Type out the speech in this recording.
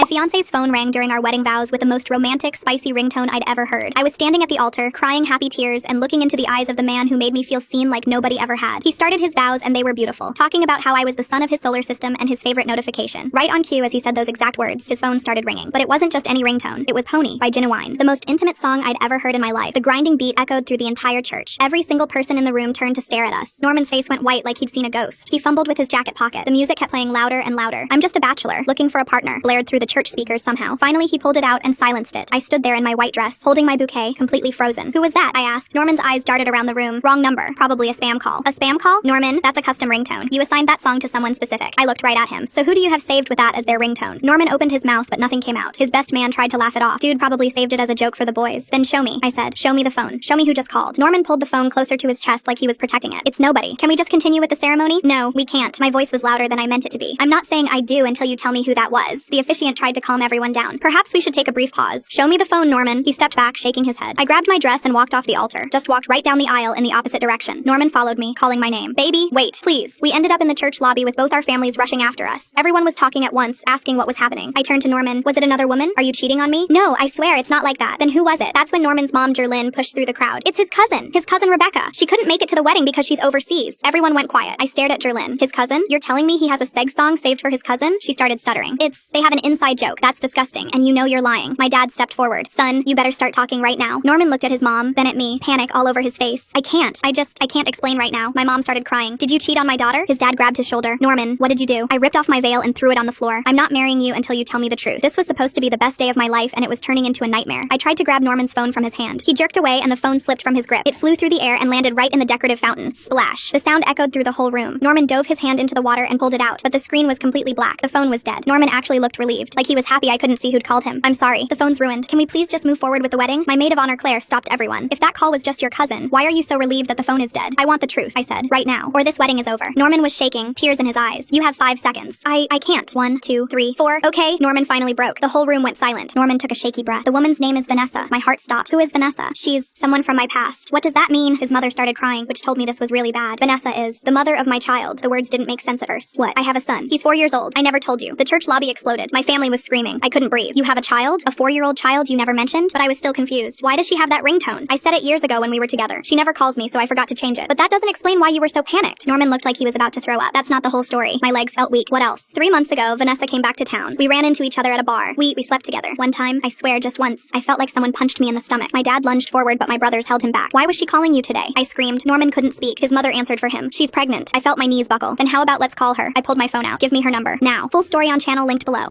My fiancé's phone rang during our wedding vows with the most romantic, spicy ringtone I'd ever heard. I was standing at the altar, crying happy tears and looking into the eyes of the man who made me feel seen like nobody ever had. He started his vows and they were beautiful, talking about how I was the sun of his solar system and his favorite notification. Right on cue as he said those exact words, his phone started ringing. But it wasn't just any ringtone. It was Pony by Genuine, the most intimate song I'd ever heard in my life. The grinding beat echoed through the entire church. Every single person in the room turned to stare at us. Norman's face went white like he'd seen a ghost. He fumbled with his jacket pocket. The music kept playing louder and louder. I'm just a bachelor, looking for a partner, blared through the church speakers somehow. Finally, he pulled it out and silenced it. I stood there in my white dress, holding my bouquet, completely frozen. Who was that? I asked. Norman's eyes darted around the room. Wrong number. Probably a spam call. A spam call? Norman, that's a custom ringtone. You assigned that song to someone specific. I looked right at him. So who do you have saved with that as their ringtone? Norman opened his mouth, but nothing came out. His best man tried to laugh it off. Dude probably saved it as a joke for the boys. Then show me, I said. Show me the phone. Show me who just called. Norman pulled the phone closer to his chest like he was protecting it. It's nobody. Can we just continue with the ceremony? No, we can't. My voice was louder than I meant it to be. I'm not saying I do until you tell me who that was. The officiant tried to calm everyone down. Perhaps we should take a brief pause. Show me the phone, Norman. He stepped back, shaking his head. I grabbed my dress and walked off the altar. Just walked right down the aisle in the opposite direction. Norman followed me, calling my name. Baby, wait, please. We ended up in the church lobby with both our families rushing after us. Everyone was talking at once, asking what was happening. I turned to Norman. Was it another woman? Are you cheating on me? No, I swear it's not like that. Then who was it? That's when Norman's mom, Jerlyn, pushed through the crowd. It's his cousin Rebecca. She couldn't make it to the wedding because she's overseas. Everyone went quiet. I stared at Jerlyn. His cousin? You're telling me he has a seg song saved for his cousin? She started stuttering. They have an inside joke. That's disgusting, and you know you're lying. My dad stepped forward. Son, you better start talking right now. Norman looked at his mom, then at me, panic all over his face. I can't explain right now. My mom started crying. Did you cheat on my daughter? His dad grabbed his shoulder. Norman, what did you do? I ripped off my veil and threw it on the floor. I'm not marrying you until you tell me the truth. This was supposed to be the best day of my life, and it was turning into a nightmare. I tried to grab Norman's phone from his hand. He jerked away, and the phone slipped from his grip. It flew through the air and landed right in the decorative fountain. Splash. The sound echoed through the whole room. Norman dove his hand into the water and pulled it out, but the screen was completely black. The phone was dead. Norman actually looked relieved, like he was happy I couldn't see who'd called him. I'm sorry. The phone's ruined. Can we please just move forward with the wedding? My maid of honor, Claire, stopped everyone. If that call was just your cousin, why are you so relieved that the phone is dead? I want the truth, I said, right now, or this wedding is over. Norman was shaking, tears in his eyes. You have 5 seconds. I can't. 1, 2, 3, 4. Okay. Norman finally broke. The whole room went silent. Norman took a shaky breath. The woman's name is Vanessa. My heart stopped. Who is Vanessa? She's someone from my past. What does that mean? His mother started crying, which told me this was really bad. Vanessa is the mother of my child. The words didn't make sense at first. What? I have a son. He's 4 years old. I never told you. The church lobby exploded. My family was screaming. I couldn't breathe. You have a child? A 4-year-old child you never mentioned? But I was still confused. Why does she have that ringtone? I said it years ago when we were together. She never calls me, so I forgot to change it. But that doesn't explain why you were so panicked. Norman looked like he was about to throw up. That's not the whole story. My legs felt weak. What else? 3 months ago, Vanessa came back to town. We ran into each other at a bar. We slept together. One time, I swear just once, I felt like someone punched me in the stomach. My dad lunged forward, but my brothers held him back. Why was she calling you today? I screamed. Norman couldn't speak. His mother answered for him. She's pregnant. I felt my knees buckle. Then how about let's call her? I pulled my phone out. Give me her number. Now. Full story on channel linked below.